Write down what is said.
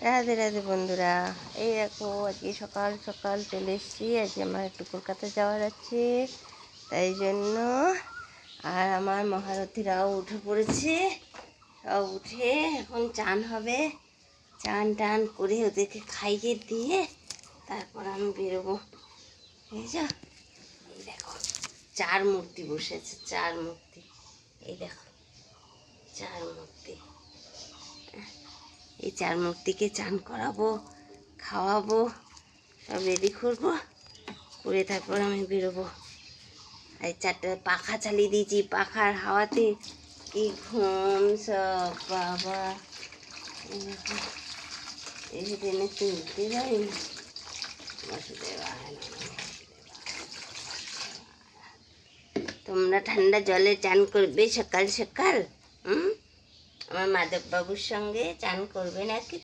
রাধে রাধে বন্ধুরা, এই দেখো আজকে সকাল সকাল চলে এসেছি। আজকে আমার একটু কলকাতা যাওয়ার আছে, তাই জন্য। আর আমার মহারথীরাও উঠে পড়েছে, সব উঠে এখন চান হবে। চান টান করে ওদেরকে খাইয়ে দিয়ে তারপর আমি বেরোবো। এই যা, এই দেখো চার মূর্তি বসেছে, চার মূর্তি। এই দেখো চার মূর্তি, এই চার মূর্তিকে চান করাবো, খাওয়াবো, সব রেডি করবো, করে তারপর আমি বেরোবো। আর চারটে পাখা চালিয়ে দিয়েছি, পাখার হাওয়াতে কি ঘুম সব বাবা। এই ট্রেনে তুলতে পারিনি। তোমরা ঠান্ডা জলে চান করবে সকাল সকাল? আমার মাধব বাবুর সঙ্গে চান করবে নাকি?